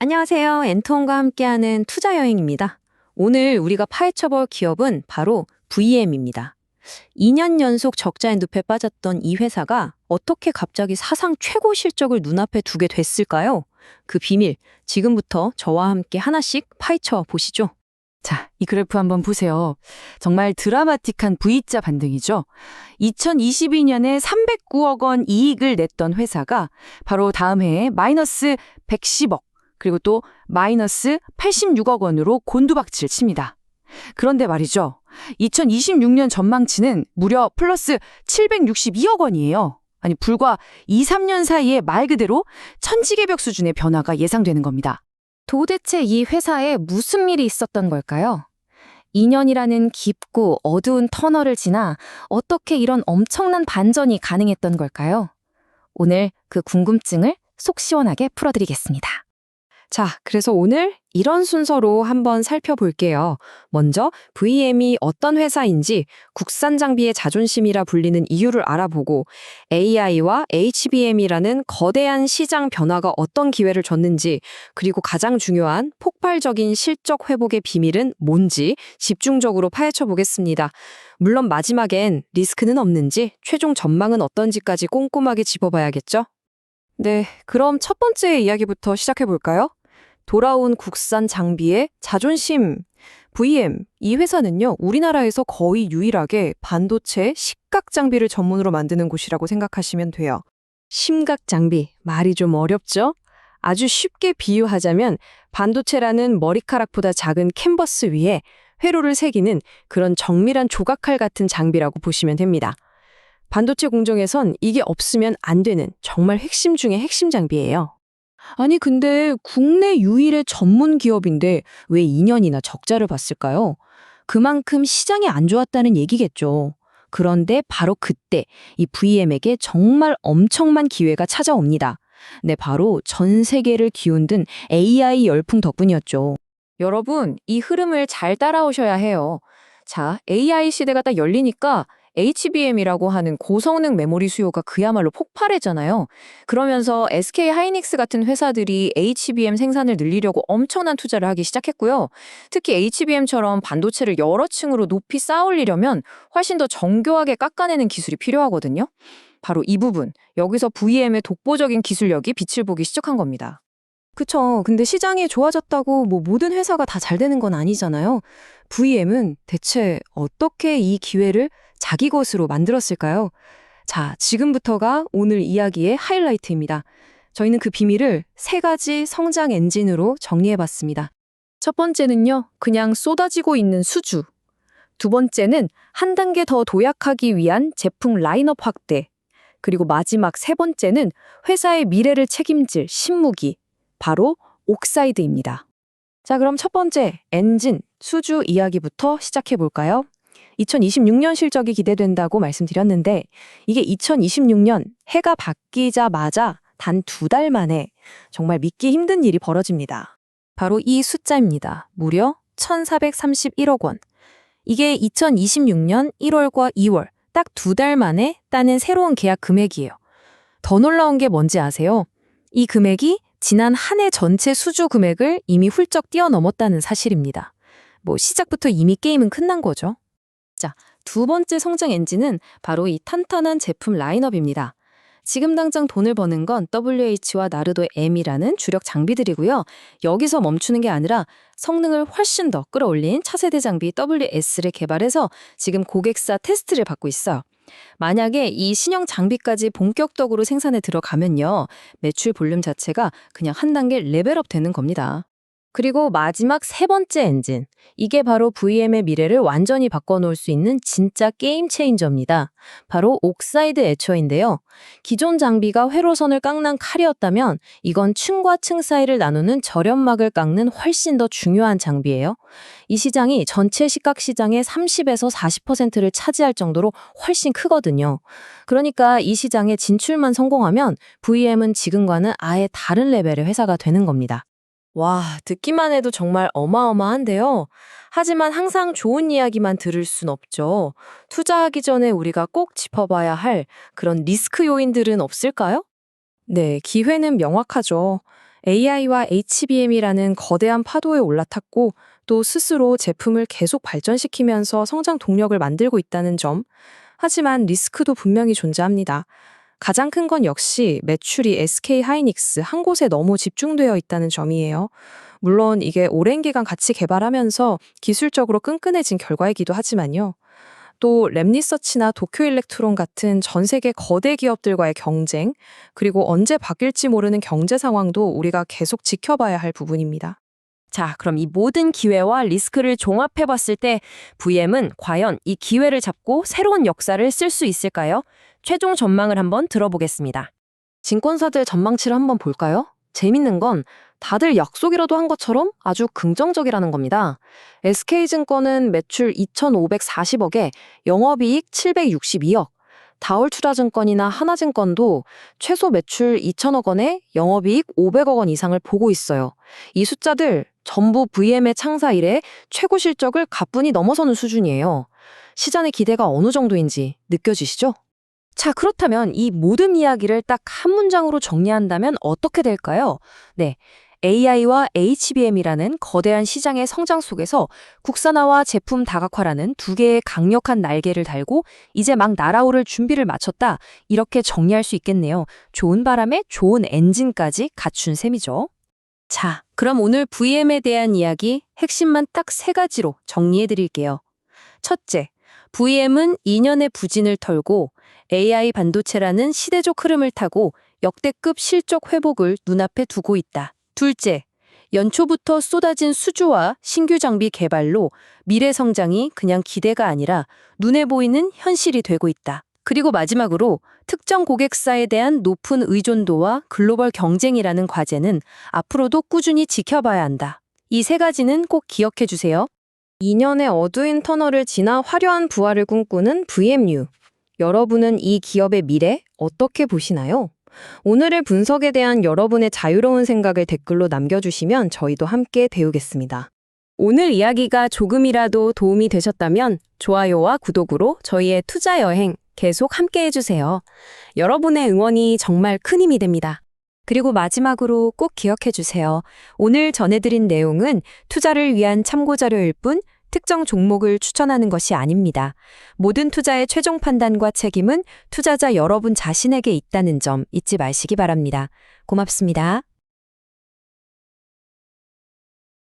안녕하세요. 엔톤과 함께하는 투자 여행입니다. 오늘 우리가 파헤쳐볼 기업은 바로 VM입니다. 2년 연속 적자의 늪에 빠졌던 이 회사가 어떻게 갑자기 사상 최고 실적을 눈앞에 두게 됐을까요? 그 비밀, 지금부터 저와 함께 하나씩 파헤쳐 보시죠. 자, 이 그래프 한번 보세요. 정말 드라마틱한 V자 반등이죠. 2022년에 309억 원 이익을 냈던 회사가 바로 다음 해에 마이너스 110억, 그리고 또 마이너스 86억 원으로 곤두박질 칩니다. 그런데 말이죠. 2026년 전망치는 무려 플러스 762억 원이에요. 아니, 불과 2, 3년 사이에 말 그대로 천지개벽 수준의 변화가 예상되는 겁니다. 도대체 이 회사에 무슨 일이 있었던 걸까요? 2년이라는 깊고 어두운 터널을 지나 어떻게 이런 엄청난 반전이 가능했던 걸까요? 오늘 그 궁금증을 속 시원하게 풀어드리겠습니다. 자, 그래서 오늘 이런 순서로 한번 살펴볼게요. 먼저 VM이 어떤 회사인지 국산 장비의 자존심이라 불리는 이유를 알아보고 AI와 HBM이라는 거대한 시장 변화가 어떤 기회를 줬는지 그리고 가장 중요한 폭발적인 실적 회복의 비밀은 뭔지 집중적으로 파헤쳐 보겠습니다. 물론 마지막엔 리스크는 없는지 최종 전망은 어떤지까지 꼼꼼하게 짚어봐야겠죠? 네, 그럼 첫 번째 이야기부터 시작해 볼까요? 돌아온 국산 장비의 자존심. VM, 이 회사는요, 우리나라에서 거의 유일하게 반도체 식각 장비를 전문으로 만드는 곳이라고 생각하시면 돼요. 심각 장비, 말이 좀 어렵죠? 아주 쉽게 비유하자면 반도체라는 머리카락보다 작은 캔버스 위에 회로를 새기는 그런 정밀한 조각칼 같은 장비라고 보시면 됩니다. 반도체 공정에선 이게 없으면 안 되는 정말 핵심 중의 핵심 장비예요. 아니 근데 국내 유일의 전문 기업인데 왜 2년이나 적자를 봤을까요? 그만큼 시장이 안 좋았다는 얘기겠죠. 그런데 바로 그때 이 VM에게 정말 엄청난 기회가 찾아옵니다. 네, 바로 전 세계를 기운든 AI 열풍 덕분이었죠. 여러분, 이 흐름을 잘 따라오셔야 해요. 자, AI 시대가 딱 열리니까 HBM이라고 하는 고성능 메모리 수요가 그야말로 폭발했잖아요. 그러면서 SK 하이닉스 같은 회사들이 HBM 생산을 늘리려고 엄청난 투자를 하기 시작했고요. 특히 HBM처럼 반도체를 여러 층으로 높이 쌓아올리려면 훨씬 더 정교하게 깎아내는 기술이 필요하거든요. 바로 이 부분, 여기서 VM의 독보적인 기술력이 빛을 보기 시작한 겁니다. 그쵸. 근데 시장이 좋아졌다고 뭐 모든 회사가 다 잘 되는 건 아니잖아요. VM은 대체 어떻게 이 기회를 자기 것으로 만들었을까요? 자, 지금부터가 오늘 이야기의 하이라이트입니다. 저희는 그 비밀을 세 가지 성장 엔진으로 정리해봤습니다. 첫 번째는요, 그냥 쏟아지고 있는 수주. 두 번째는 한 단계 더 도약하기 위한 제품 라인업 확대. 그리고 마지막 세 번째는 회사의 미래를 책임질 신무기. 바로 옥사이드입니다. 자, 그럼 첫 번째 엔진, 수주 이야기부터 시작해 볼까요? 2026년 실적이 기대된다고 말씀드렸는데 이게 2026년 해가 바뀌자마자 단 2달 만에 정말 믿기 힘든 일이 벌어집니다. 바로 이 숫자입니다. 무려 1,431억 원. 이게 2026년 1월과 2월 딱 2달 만에 따는 새로운 계약 금액이에요. 더 놀라운 게 뭔지 아세요? 이 금액이 지난 한 해 전체 수주 금액을 이미 훌쩍 뛰어넘었다는 사실입니다. 뭐 시작부터 이미 게임은 끝난 거죠. 자, 두 번째 성장 엔진은 바로 이 탄탄한 제품 라인업입니다. 지금 당장 돈을 버는 건 WH와 나르도 M이라는 주력 장비들이고요. 여기서 멈추는 게 아니라 성능을 훨씬 더 끌어올린 차세대 장비 WS를 개발해서 지금 고객사 테스트를 받고 있어요. 만약에 이 신형 장비까지 본격적으로 생산에 들어가면요, 매출 볼륨 자체가 그냥 한 단계 레벨업 되는 겁니다. 그리고 마지막 세 번째 엔진. 이게 바로 VM의 미래를 완전히 바꿔놓을 수 있는 진짜 게임 체인저입니다. 바로 옥사이드 에처인데요. 기존 장비가 회로선을 깎는 칼이었다면 이건 층과 층 사이를 나누는 절연막을 깎는 훨씬 더 중요한 장비예요. 이 시장이 전체 식각 시장의 30에서 40%를 차지할 정도로 훨씬 크거든요. 그러니까 이 시장에 진출만 성공하면 VM은 지금과는 아예 다른 레벨의 회사가 되는 겁니다. 와, 듣기만 해도 정말 어마어마한데요. 하지만 항상 좋은 이야기만 들을 순 없죠. 투자하기 전에 우리가 꼭 짚어봐야 할 그런 리스크 요인들은 없을까요? 네, 기회는 명확하죠. AI와 HBM이라는 거대한 파도에 올라탔고 또 스스로 제품을 계속 발전시키면서 성장 동력을 만들고 있다는 점. 하지만 리스크도 분명히 존재합니다. 가장 큰 건 역시 매출이 SK 하이닉스 한 곳에 너무 집중되어 있다는 점이에요. 물론 이게 오랜 기간 같이 개발하면서 기술적으로 끈끈해진 결과이기도 하지만요. 또 랩리서치나 도쿄일렉트론 같은 전 세계 거대 기업들과의 경쟁, 그리고 언제 바뀔지 모르는 경제 상황도 우리가 계속 지켜봐야 할 부분입니다. 자, 그럼 이 모든 기회와 리스크를 종합해 봤을 때 VM은 과연 이 기회를 잡고 새로운 역사를 쓸 수 있을까요? 최종 전망을 한번 들어보겠습니다. 증권사들 전망치를 한번 볼까요? 재밌는 건 다들 약속이라도 한 것처럼 아주 긍정적이라는 겁니다. SK증권은 매출 2,540억에 영업이익 762억, 다올투자증권이나 하나증권도 최소 매출 2천억 원에 영업이익 500억 원 이상을 보고 있어요. 이 숫자들 전부 VM의 창사 이래 최고 실적을 가뿐히 넘어서는 수준이에요. 시장의 기대가 어느 정도인지 느껴지시죠? 자, 그렇다면 이 모든 이야기를 딱 한 문장으로 정리한다면 어떻게 될까요? 네. AI와 HBM이라는 거대한 시장의 성장 속에서 국산화와 제품 다각화라는 두 개의 강력한 날개를 달고 이제 막 날아오를 준비를 마쳤다. 이렇게 정리할 수 있겠네요. 좋은 바람에 좋은 엔진까지 갖춘 셈이죠. 자, 그럼 오늘 VM에 대한 이야기 핵심만 딱 3가지로 정리해 드릴게요. 첫째, VM은 2년의 부진을 털고 AI 반도체라는 시대적 흐름을 타고 역대급 실적 회복을 눈앞에 두고 있다. 둘째, 연초부터 쏟아진 수주와 신규 장비 개발로 미래 성장이 그냥 기대가 아니라 눈에 보이는 현실이 되고 있다. 그리고 마지막으로 특정 고객사에 대한 높은 의존도와 글로벌 경쟁이라는 과제는 앞으로도 꾸준히 지켜봐야 한다. 이 3가지는 꼭 기억해 주세요. 2년의 어두운 터널을 지나 화려한 부활을 꿈꾸는 VMU. 여러분은 이 기업의 미래 어떻게 보시나요? 오늘의 분석에 대한 여러분의 자유로운 생각을 댓글로 남겨주시면 저희도 함께 배우겠습니다. 오늘 이야기가 조금이라도 도움이 되셨다면 좋아요와 구독으로 저희의 투자 여행 계속 함께 해주세요. 여러분의 응원이 정말 큰 힘이 됩니다. 그리고 마지막으로 꼭 기억해 주세요. 오늘 전해드린 내용은 투자를 위한 참고 자료일 뿐 특정 종목을 추천하는 것이 아닙니다. 모든 투자의 최종 판단과 책임은 투자자 여러분 자신에게 있다는 점 잊지 마시기 바랍니다. 고맙습니다.